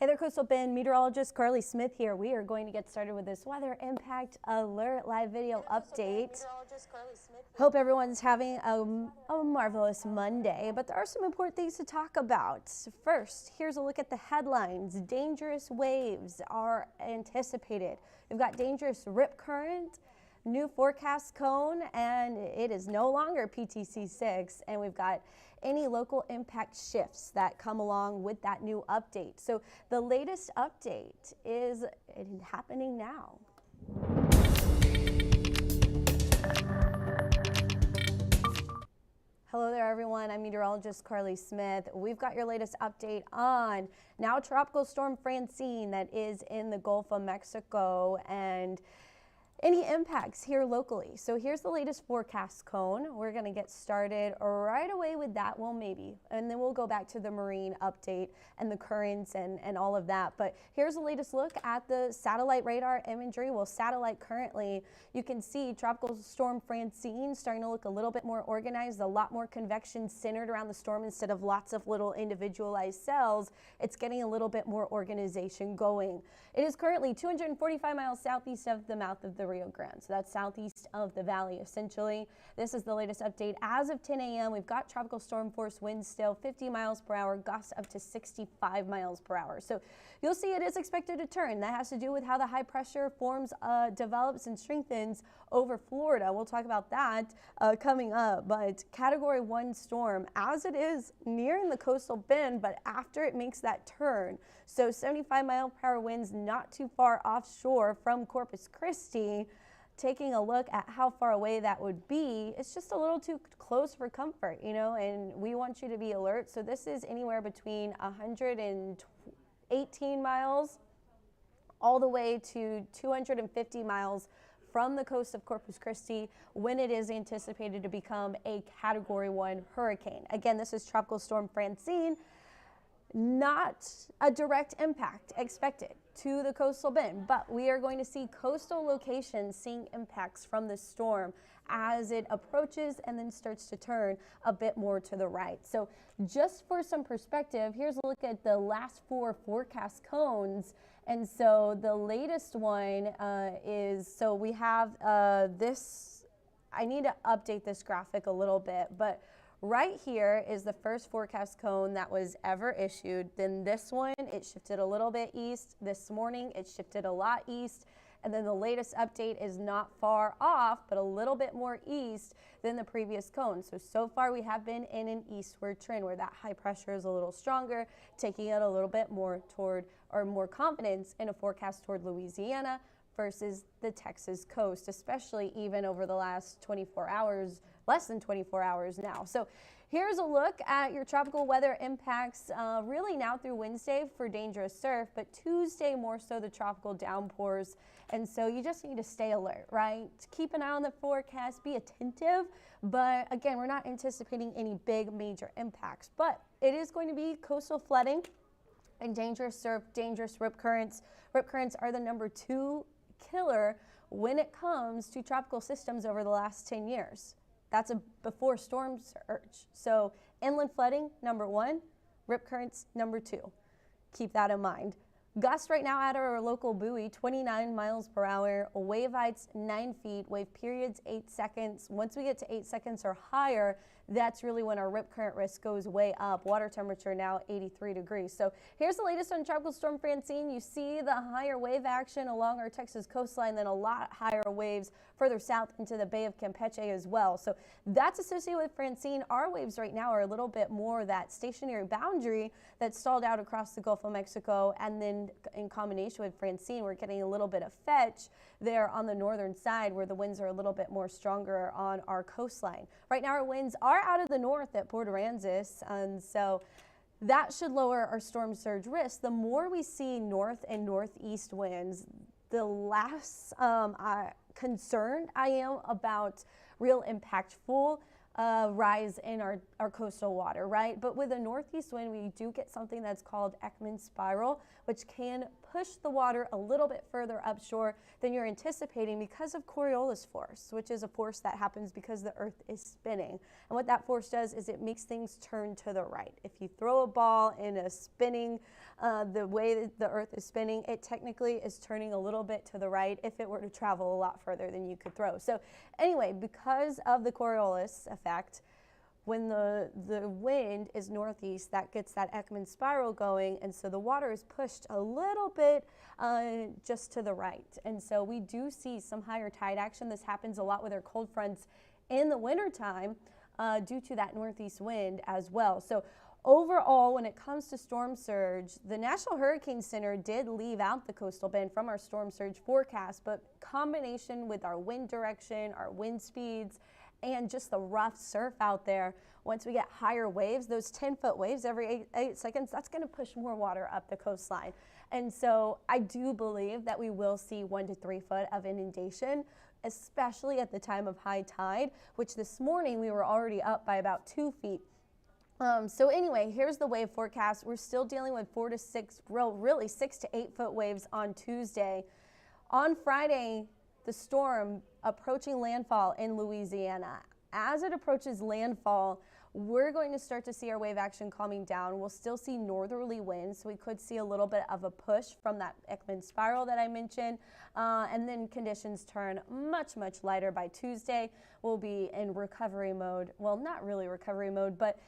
Hey there, Coastal Bend. Meteorologist Carly Smith here. We are going to get started with this weather impact alert live video update. Hope everyone's having a marvelous Monday, but there are some important things to talk about. First, here's a look at the headlines. Dangerous waves are anticipated. We've got dangerous rip current, new forecast cone, and it is no longer PTC 6, and we've got any local impact shifts that come along with that new update. So the latest update is happening now. Hello there, everyone. I'm meteorologist Carly Smith. We've got your latest update on now Tropical Storm Francine that is in the Gulf of Mexico and any impacts here locally. So here's the latest forecast cone. We're going to get started right away with that. Well, maybe. And then we'll go back to the marine update and the currents and all of that. But here's the latest look at the satellite radar imagery. Well, satellite currently, you can see Tropical Storm Francine starting to look a little bit more organized, a lot more convection centered around the storm instead of lots of little individualized cells. It's getting a little bit more organization going. It is currently 245 miles southeast of the mouth of the Rio Grande. So that's southeast of the valley, essentially. This is the latest update. As of 10 a.m., we've got tropical storm force winds still 50 miles per hour, gusts up to 65 miles per hour. So you'll see it is expected to turn. That has to do with how the high pressure forms, develops and strengthens over Florida. We'll talk about that coming up. But Category 1 storm, as it is nearing the coastal bend, but after it makes that turn. So 75 mile per hour winds not too far offshore from Corpus Christi. Taking a look at how far away that would be, it's just a little too close for comfort, you know, and we want you to be alert. So this is anywhere between 118 miles all the way to 250 miles from the coast of Corpus Christi when it is anticipated to become a Category 1 hurricane. Again, this is Tropical Storm Francine. Not a direct impact expected to the coastal bend, but we are going to see coastal locations seeing impacts from this storm as it approaches and then starts to turn a bit more to the right. So just for some perspective, here's a look at the last 4 forecast cones. And so the latest one so we have this, I need to update this graphic a little bit, but right here is the first forecast cone that was ever issued. Then this one, it shifted a little bit east. This morning, it shifted a lot east. And then the latest update is not far off, but a little bit more east than the previous cone. So far we have been in an eastward trend where that high pressure is a little stronger, taking it a little bit more toward, or more confidence in a forecast toward Louisiana versus the Texas coast, especially even over the last 24 hours, less than 24 hours now. So here's a look at your tropical weather impacts really now through Wednesday for dangerous surf, but Tuesday more so the tropical downpours. And so you just need to stay alert, right? Keep an eye on the forecast, be attentive. But again, we're not anticipating any big major impacts, but it is going to be coastal flooding and dangerous surf, dangerous rip currents. Rip currents are the #2 killer when it comes to tropical systems over the last 10 years. That's a before storm surge. So inland flooding, #1, rip currents, #2. Keep that in mind. Gusts right now at our local buoy, 29 miles per hour, wave heights 9 feet, wave periods 8 seconds. Once we get to 8 seconds or higher, that's really when our rip current risk goes way up. Water temperature now 83 degrees. So here's the latest on Tropical Storm Francine. You see the higher wave action along our Texas coastline, then a lot higher waves further south into the Bay of Campeche as well. So that's associated with Francine. Our waves right now are a little bit more that stationary boundary that's stalled out across the Gulf of Mexico, and then in combination with Francine, we're getting a little bit of fetch there on the northern side where the winds are a little bit more stronger on our coastline. Right now our winds are out of the north at Port Aransas, and so that should lower our storm surge risk. The more we see north and northeast winds, the less concerned I am about real impactful rise in our coastal water, right? But with a northeast wind, we do get something that's called Ekman spiral, which can push the water a little bit further upshore than you're anticipating because of Coriolis force, which is a force that happens because the earth is spinning. And what that force does is it makes things turn to the right. If you throw a ball in a spinning, the way that the earth is spinning, it technically is turning a little bit to the right if it were to travel a lot further than you could throw. So anyway, because of the Coriolis effect, when the wind is northeast, that gets that Ekman spiral going, and so the water is pushed a little bit just to the right. And so we do see some higher tide action. This happens a lot with our cold fronts in the wintertime due to that northeast wind as well. So overall, when it comes to storm surge, the National Hurricane Center did leave out the coastal bend from our storm surge forecast, but combination with our wind direction, our wind speeds, and just the rough surf out there, once we get higher waves, those 10-foot waves every 8 seconds, that's going to push more water up the coastline. And so I do believe that we will see 1 to 3 foot of inundation, especially at the time of high tide, which this morning we were already up by about 2 feet. So anyway, here's the wave forecast. We're still dealing with 4 to 6, really 6 to 8 foot waves on Tuesday. On Friday, the storm approaching landfall in Louisiana. As it approaches landfall, we're going to start to see our wave action calming down. We'll still see northerly winds, so we could see a little bit of a push from that Ekman spiral that I mentioned, and then conditions turn much, much lighter by Tuesday. We'll be in recovery mode. Well, not really recovery mode, but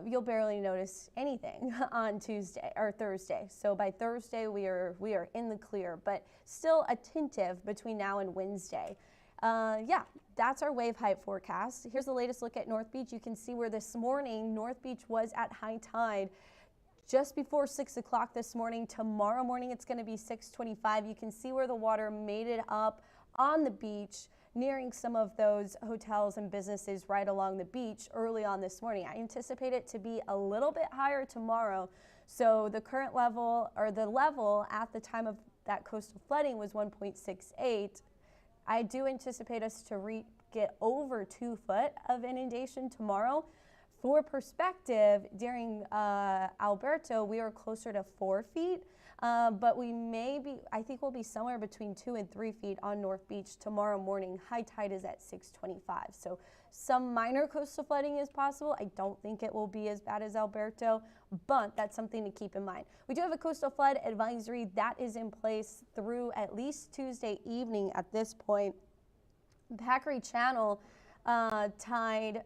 you'll barely notice anything on Tuesday or Thursday. So by Thursday, we are in the clear, but still attentive between now and Wednesday. Yeah, that's our wave height forecast. Here's the latest look at North Beach. You can see where this morning North Beach was at high tide just before 6 o'clock this morning. Tomorrow morning it's going to be 6:25. You can see where the water made it up on the beach, nearing some of those hotels and businesses right along the beach early on this morning. I anticipate it to be a little bit higher tomorrow. So the current level, or the level at the time of that coastal flooding, was 1.68. I do anticipate us to get over 2 foot of inundation tomorrow. For perspective, during Alberto, we are closer to 4 feet, but I think we'll be somewhere between 2 and 3 feet on North Beach tomorrow morning. High tide is at 6:25, so some minor coastal flooding is possible. I don't think it will be as bad as Alberto, but that's something to keep in mind. We do have a coastal flood advisory that is in place through at least Tuesday evening at this point. Packery Channel tide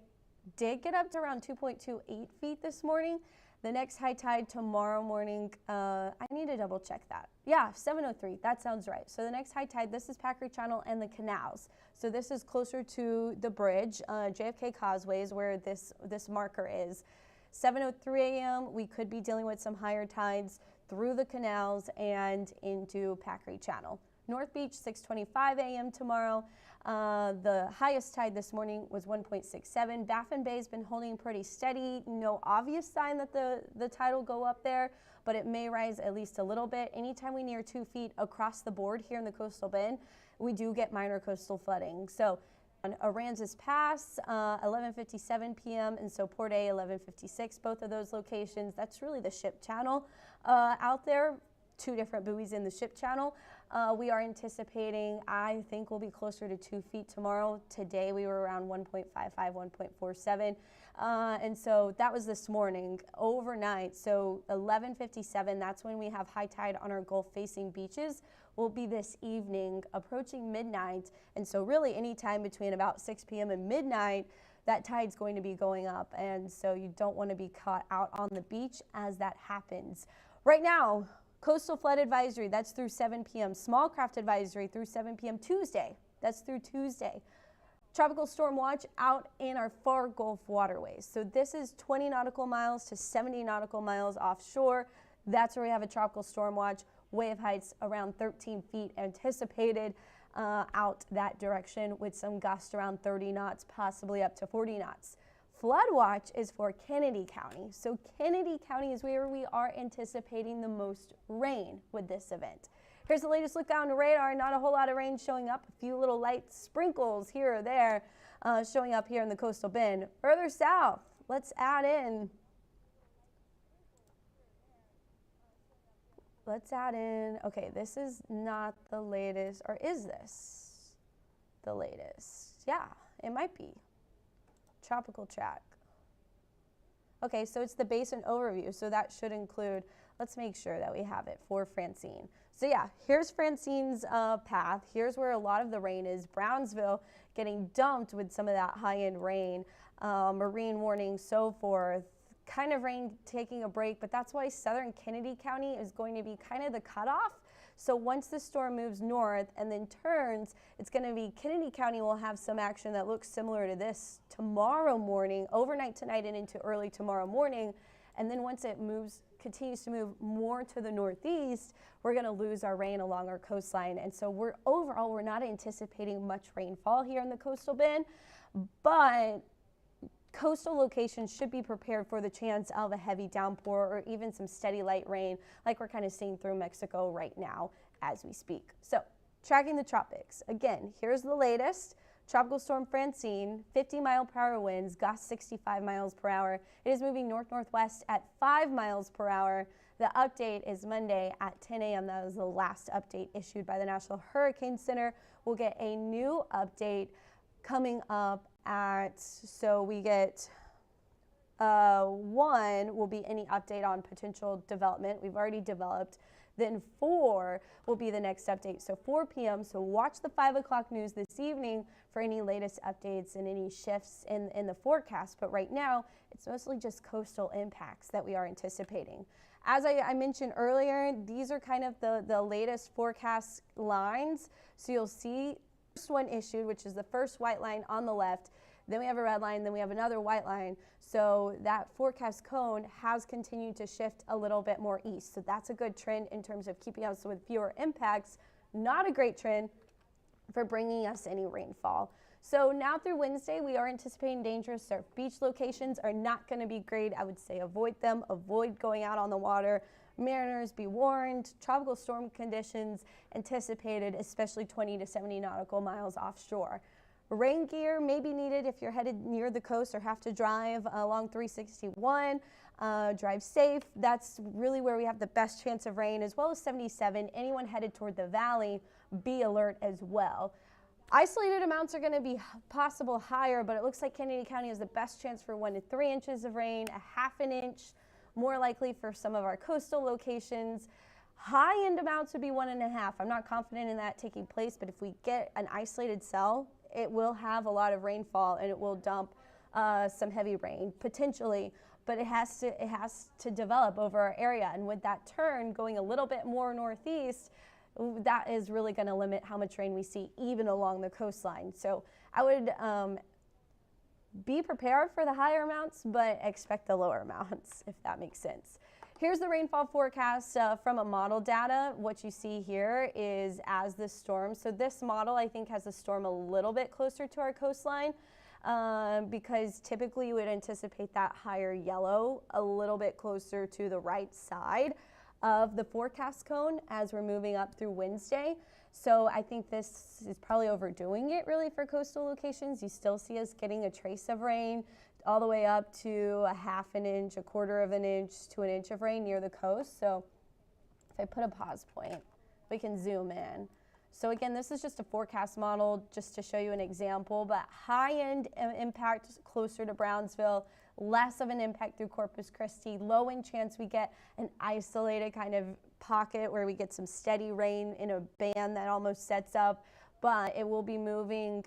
did get up to around 2.28 feet this morning. The next high tide tomorrow morning, I need to double check that. Yeah, 7:03, that sounds right. So the next high tide, this is Packery Channel and the canals. So this is closer to the bridge, JFK Causeway is where this marker is. 7:03 a.m., we could be dealing with some higher tides through the canals and into Packery Channel. North Beach, 6:25 a.m. tomorrow. The highest tide this morning was 1.67. Baffin Bay has been holding pretty steady. No obvious sign that the tide will go up there, but it may rise at least a little bit. Anytime we near 2 feet across the board here in the coastal bend, we do get minor coastal flooding. So on Aransas Pass, 11:57 p.m. and so Port A, 11:56. Both of those locations, that's really the ship channel out there. 2 different buoys in the ship channel. We are anticipating, I think we'll be closer to 2 feet tomorrow. Today we were around 1.55, 1.47. And so that was this morning. Overnight, so 11:57, that's when we have high tide on our Gulf facing beaches, will be this evening approaching midnight. And so really any time between about 6 p.m. and midnight, that tide's going to be going up. And so you don't want to be caught out on the beach as that happens. Right now, coastal flood advisory, that's through 7 p.m. Small craft advisory through 7 p.m. Tuesday, that's through Tuesday. Tropical storm watch out in our far Gulf waterways. So this is 20 nautical miles to 70 nautical miles offshore. That's where we have a tropical storm watch. Wave heights around 13 feet anticipated out that direction with some gusts around 30 knots, possibly up to 40 knots. Flood watch is for Kennedy County. So Kennedy County is where we are anticipating the most rain with this event. Here's the latest look down the radar. Not a whole lot of rain showing up. A few little light sprinkles here or there. showing up here in the coastal bend. Further south, let's add in. Okay, this is not the latest, or is this the latest? Yeah, it might be. Tropical track. Okay, so it's the basin overview, so that should include, let's make sure that we have it for Francine. So yeah, here's Francine's path. Here's where a lot of the rain is. Brownsville getting dumped with some of that high-end rain, marine warning, so forth. Kind of rain taking a break, but that's why southern Kennedy County is going to be kind of the cutoff. So once the storm moves north and then turns, it's going to be Kennedy County will have some action that looks similar to this tomorrow morning, overnight tonight and into early tomorrow morning. And then once it continues to move more to the northeast, we're going to lose our rain along our coastline. And so we're not anticipating much rainfall here in the coastal bend, but coastal locations should be prepared for the chance of a heavy downpour or even some steady light rain like we're kind of seeing through Mexico right now as we speak. So tracking the tropics. Again, here's the latest. Tropical Storm Francine, 50-mile-per-hour winds, gusts 65 miles per hour. It is moving north-northwest at 5 miles per hour. The update is Monday at 10 a.m. That was the last update issued by the National Hurricane Center. We'll get a new update coming up so we get 1 will be any update on potential development. We've already developed. Then 4 will be the next update. So 4 p.m. So watch the 5 o'clock news this evening for any latest updates and any shifts in the forecast. But right now, it's mostly just coastal impacts that we are anticipating. As I mentioned earlier, these are kind of the latest forecast lines. So you'll see first one issued, which is the first white line on the left. Then we have a red line, then we have another white line. So that forecast cone has continued to shift a little bit more east. So that's a good trend in terms of keeping us with fewer impacts. Not a great trend for bringing us any rainfall. So now through Wednesday, we are anticipating dangerous surf. Beach locations are not going to be great. I would say avoid them. Avoid going out on the water. Mariners, be warned. Tropical storm conditions anticipated, especially 20 to 70 nautical miles offshore. Rain gear may be needed if you're headed near the coast or have to drive along 361. Drive safe. That's really where we have the best chance of rain, as well as 77. Anyone headed toward the valley, be alert as well. Isolated amounts are going to be possible higher, but it looks like Kennedy County has the best chance for 1 to 3 inches of rain, a ½ an inch, more likely for some of our coastal locations. High-end amounts would be 1.5. I'm not confident in that taking place, but if we get an isolated cell, it will have a lot of rainfall and it will dump some heavy rain potentially, but it has to develop over our area. And with that turn going a little bit more northeast, that is really going to limit how much rain we see even along the coastline. So I would be prepared for the higher amounts, but expect the lower amounts, if that makes sense. Here's the rainfall forecast from a model data. What you see here is as the storm. So this model, I think, has the storm a little bit closer to our coastline because typically you would anticipate that higher yellow a little bit closer to the right side of the forecast cone as we're moving up through Wednesday. So I think this is probably overdoing it really for coastal locations. You still see us getting a trace of rain all the way up to a ½ an inch, a ¼ of an inch to 1 inch of rain near the coast. So if I put a pause point, we can zoom in. So again, this is just a forecast model just to show you an example, but high-end impact closer to Brownsville, less of an impact through Corpus Christi, low-end chance we get an isolated kind of pocket where we get some steady rain in a band that almost sets up, but it will be moving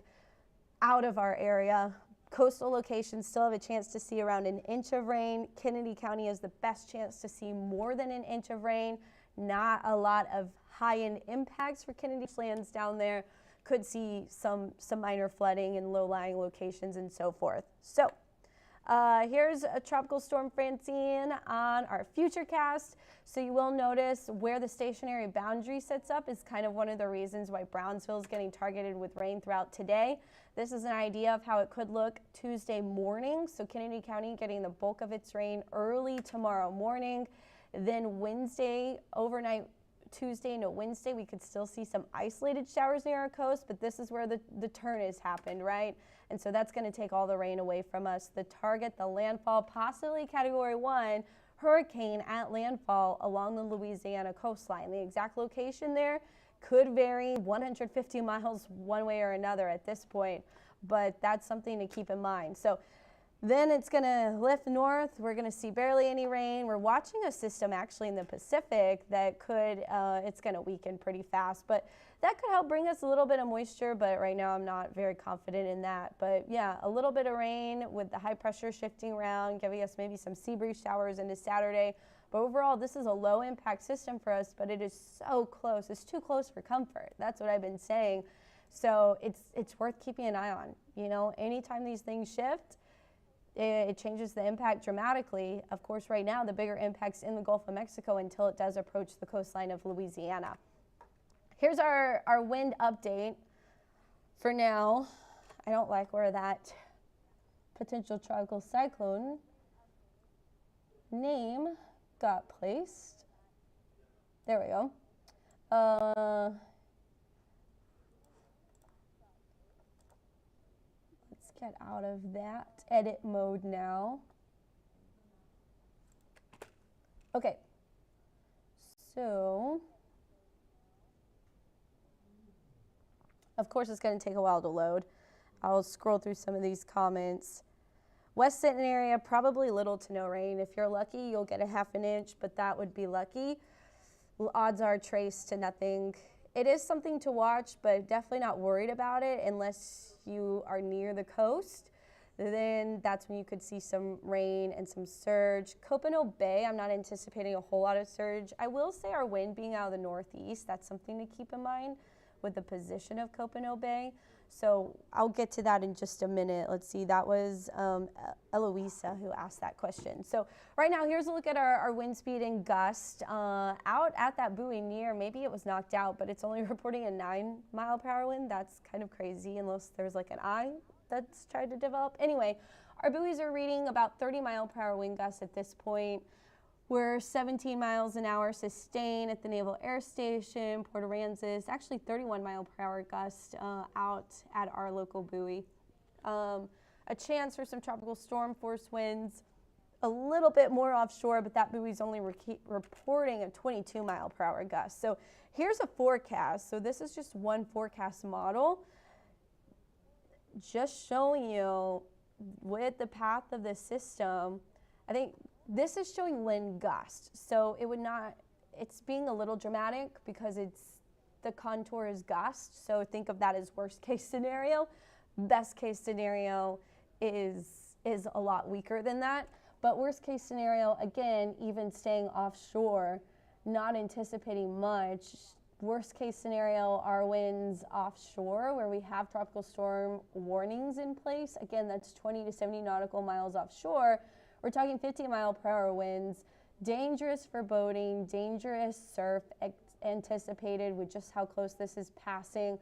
out of our area. Coastal locations still have a chance to see around 1 inch of rain. Kennedy County has the best chance to see more than 1 inch of rain. Not a lot of high-end impacts for Kennedy's lands down there. Could see some minor flooding in low-lying locations and so forth. So here's a Tropical Storm Francine on our futurecast. So you will notice where the stationary boundary sets up is kind of one of the reasons why Brownsville is getting targeted with rain throughout today. This is an idea of how it could look Tuesday morning. So Kennedy County getting the bulk of its rain early tomorrow morning. Then Wednesday overnight Tuesday into Wednesday, we could still see some isolated showers near our coast, but this is where the turn has happened, right? And so that's going to take all the rain away from us. The target, the landfall, possibly Category 1 hurricane at landfall along the Louisiana coastline. The exact location there could vary 150 miles one way or another at this point, but that's something to keep in mind. So then it's going to lift north. We're going to see barely any rain. We're watching a system actually in the Pacific that could, it's going to weaken pretty fast, but that could help bring us a little bit of moisture, but right now I'm not very confident in that. But yeah, a little bit of rain with the high pressure shifting around, giving us maybe some sea breeze showers into Saturday. But overall, this is a low impact system for us, but it is so close. It's too close for comfort. That's what I've been saying. So it's worth keeping an eye on. You know, anytime these things shift, it changes the impact dramatically. Of course, right now, the bigger impact's in the Gulf of Mexico until it does approach the coastline of Louisiana. Here's our wind update. For now, I don't like where that potential tropical cyclone name got placed. There we go. Let's get out of that edit mode now. Okay, so of course it's going to take a while to load. I'll scroll through some of these comments. West Sinton area, probably little to no rain. If you're lucky, you'll get a ½ inch, but that would be lucky. Odds are trace to nothing. It is something to watch, but definitely not worried about it unless you are near the coast. Then that's when you could see some rain and some surge. Copano Bay, I'm not anticipating a whole lot of surge. I will say our wind being out of the northeast, that's something to keep in mind with the position of Copano Bay. So I'll get to that in just a minute. Let's see, that was Eloisa who asked that question. So right now, here's a look at our wind speed and gust. Out at that buoy near, maybe it was knocked out, but it's only reporting a 9-mile-per-hour wind. That's kind of crazy unless there's like an eye that's tried to develop. Anyway, our buoys are reading about 30-mile-per-hour wind gusts at this point. We're 17 miles an hour sustained at the Naval Air Station, Port Aransas, actually 31-mile-per-hour gust out at our local buoy. A chance for some tropical storm force winds, a little bit more offshore, but that buoy's only reporting a 22-mile-per-hour gust. So here's a forecast. So this is just one forecast model, just showing you with the path of the system. I think this is showing wind gust, so it would not, it's being a little dramatic because the contour is gust, so think of that as worst case scenario. Best case scenario is a lot weaker than that, but worst case scenario, again, even staying offshore, not anticipating much. Worst case scenario, our winds offshore where we have tropical storm warnings in place. Again, that's 20 to 70 nautical miles offshore. We're talking 50-mile-per-hour winds, dangerous for boating, dangerous surf anticipated with just how close this is passing,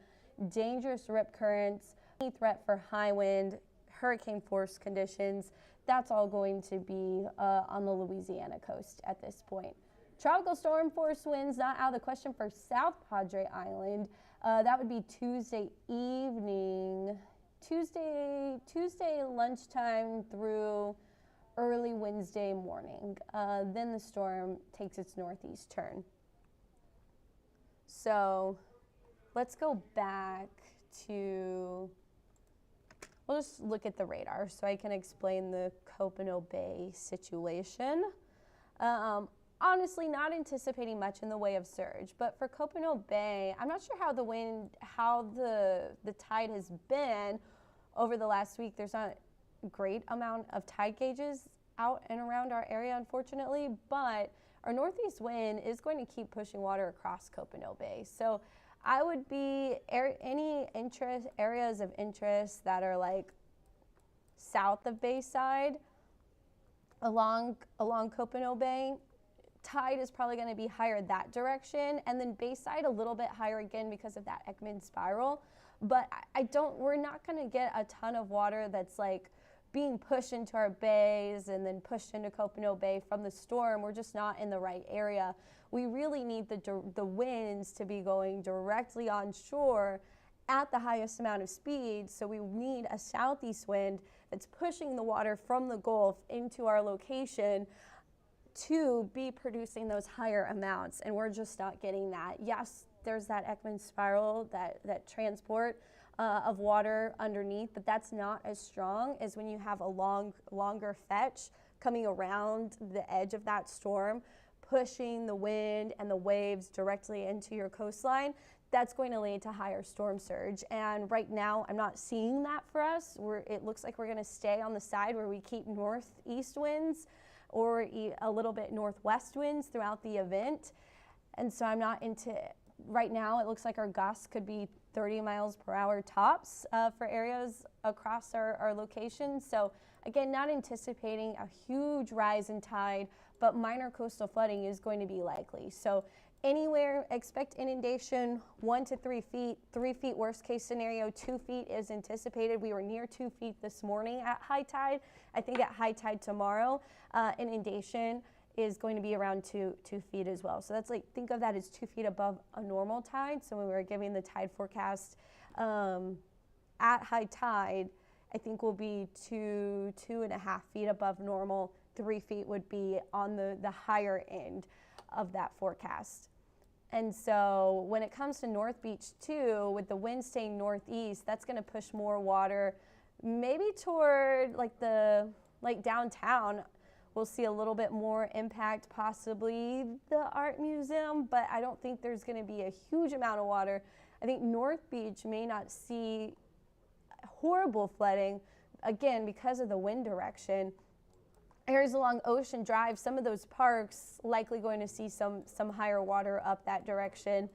dangerous rip currents, threat for high wind, hurricane force conditions. That's all going to be on the Louisiana coast at this point. Tropical storm force winds not out of the question for South Padre Island. That would be Tuesday evening, Tuesday lunchtime through early Wednesday morning. Then the storm takes its northeast turn. So let's go back to, we'll just look at the radar so I can explain the Copano Bay situation. Honestly, not anticipating much in the way of surge, but for Copano Bay, I'm not sure how the tide has been over the last week. There's not great amount of tide gauges out and around our area, unfortunately, but our northeast wind is going to keep pushing water across Copano Bay. So I would be any areas of interest that are like south of Bayside along Copano Bay, tide is probably going to be higher that direction, and then Bayside a little bit higher again because of that Ekman spiral. But we're not going to get a ton of water that's like being pushed into our bays and then pushed into Copano Bay from the storm. We're just not in the right area. We really need the winds to be going directly onshore at the highest amount of speed. So we need a southeast wind that's pushing the water from the Gulf into our location to be producing those higher amounts, and we're just not getting that. Yes, there's that Ekman spiral, that transport of water underneath, but that's not as strong as when you have a longer fetch coming around the edge of that storm, pushing the wind and the waves directly into your coastline. That's going to lead to higher storm surge. And right now, I'm not seeing that for us. It looks like we're going to stay on the side where we keep northeast winds or a little bit northwest winds throughout the event. And so I'm not into, right now it looks like our gusts could be 30 miles per hour tops for areas across our location. So again, not anticipating a huge rise in tide, but minor coastal flooding is going to be likely. So anywhere, expect inundation 1 to 3 feet, 3 feet worst case scenario, 2 feet is anticipated. We were near 2 feet this morning at high tide. I think at high tide tomorrow, inundation is going to be around 2 feet as well. So that's like, think of that as 2 feet above a normal tide. So when we were giving the tide forecast at high tide, I think we'll be 2.5 feet above normal. 3 feet would be on the higher end of that forecast. And so when it comes to North Beach too, with the wind staying northeast, that's going to push more water maybe toward like downtown. We'll see a little bit more impact, possibly the art museum, but I don't think there's going to be a huge amount of water. I think North Beach may not see horrible flooding, again, because of the wind direction. Areas along Ocean Drive, some of those parks likely going to see some higher water up that direction.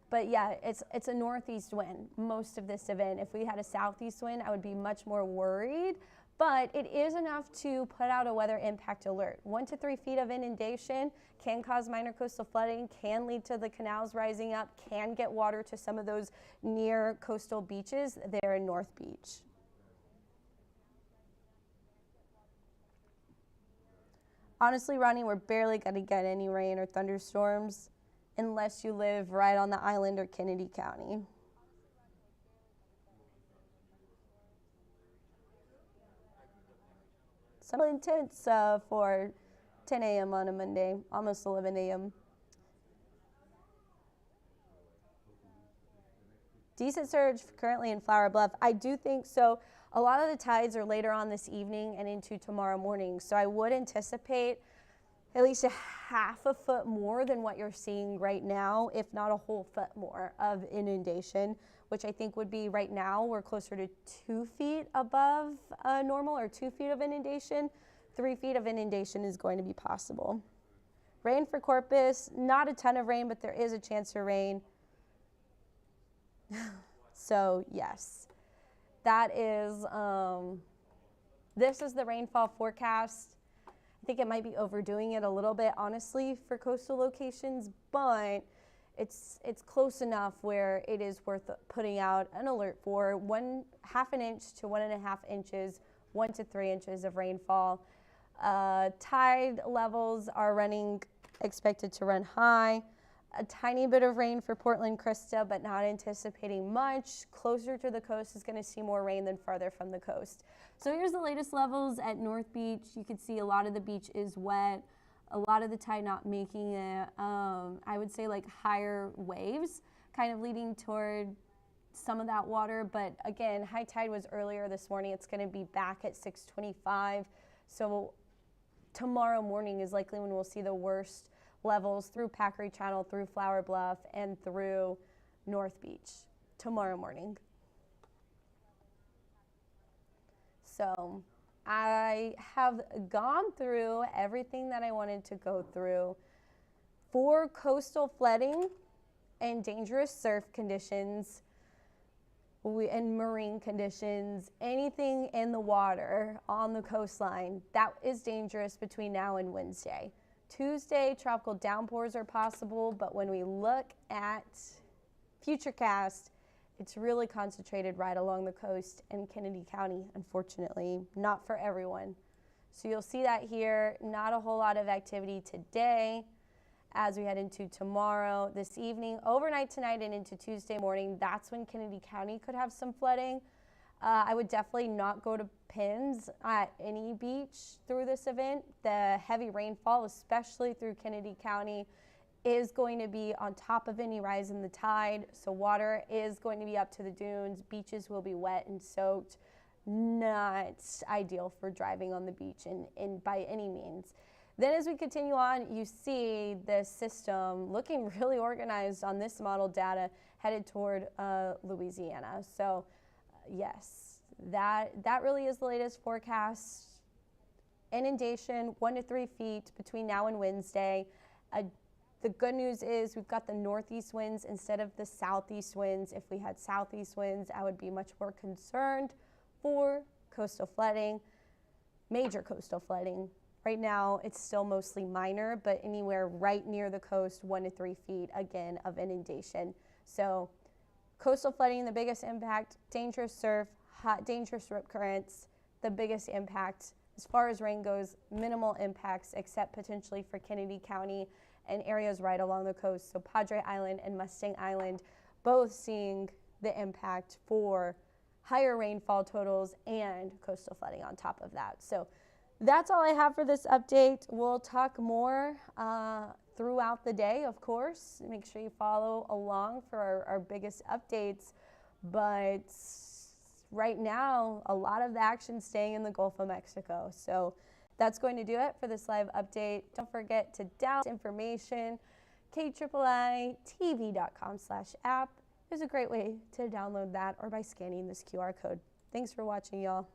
But yeah, it's a northeast wind most of this event. If we had a southeast wind, I would be much more worried. But it is enough to put out a weather impact alert. 1 to 3 feet of inundation can cause minor coastal flooding, can lead to the canals rising up, can get water to some of those near coastal beaches there in North Beach. Honestly, Ronnie, we're barely going to get any rain or thunderstorms unless you live right on the island or Kennedy County. Some intense for 10 a.m. on a Monday, almost 11 a.m. Decent surge currently in Flower Bluff. I do think so. A lot of the tides are later on this evening and into tomorrow morning. So I would anticipate at least a half a foot more than what you're seeing right now, if not a whole foot more of inundation, which I think would be right now, we're closer to 2 feet above normal, or 2 feet of inundation. 3 feet of inundation is going to be possible. Rain for Corpus, not a ton of rain, but there is a chance for rain. So yes, that is, this is the rainfall forecast. I think it might be overdoing it a little bit, honestly, for coastal locations, but it's close enough where it is worth putting out an alert for 1/2 an inch to 1.5 inches, 1 to 3 inches of rainfall. Tide levels are expected to run high. A tiny bit of rain for Portland Krista, but not anticipating much. Closer to the coast is going to see more rain than farther from the coast. So here's the latest levels at North Beach. You can see a lot of the beach is wet. A lot of the tide not making it. I would say like higher waves, kind of leading toward some of that water. But again, high tide was earlier this morning. It's going to be back at 6:25. So tomorrow morning is likely when we'll see the worst levels through Packery Channel, through Flower Bluff, and through North Beach tomorrow morning. So I have gone through everything that I wanted to go through for coastal flooding and dangerous surf conditions and marine conditions, anything in the water on the coastline that is dangerous between now and Wednesday. Tuesday, tropical downpours are possible, but when we look at Futurecast, it's really concentrated right along the coast in Kennedy County, unfortunately, not for everyone. So you'll see that here, not a whole lot of activity today as we head into tomorrow. This evening, overnight tonight and into Tuesday morning, that's when Kennedy County could have some flooding. I would definitely not go to pins at any beach through this event. The heavy rainfall, especially through Kennedy County, is going to be on top of any rise in the tide. So water is going to be up to the dunes. Beaches will be wet and soaked. Not ideal for driving on the beach in by any means. Then as we continue on, you see the system looking really organized on this model data headed toward Louisiana. So yes, that really is the latest forecast. Inundation 1 to 3 feet between now and Wednesday. The good news is we've got the northeast winds instead of the southeast winds. If we had southeast winds, I would be much more concerned for coastal flooding, major coastal flooding. Right now, it's still mostly minor, but anywhere right near the coast, 1 to 3 feet, again, of inundation. So coastal flooding, the biggest impact, dangerous surf, dangerous rip currents, the biggest impact. As far as rain goes, minimal impacts, except potentially for Kennedy County and areas right along the coast. So Padre Island and Mustang Island, both seeing the impact for higher rainfall totals and coastal flooding on top of that. So that's all I have for this update. We'll talk more throughout the day, of course. Make sure you follow along for our biggest updates. But right now, a lot of the action staying in the Gulf of Mexico. So that's going to do it for this live update. Don't forget to download information, KIIITV.com/app. There's a great way to download that or by scanning this QR code. Thanks for watching, y'all.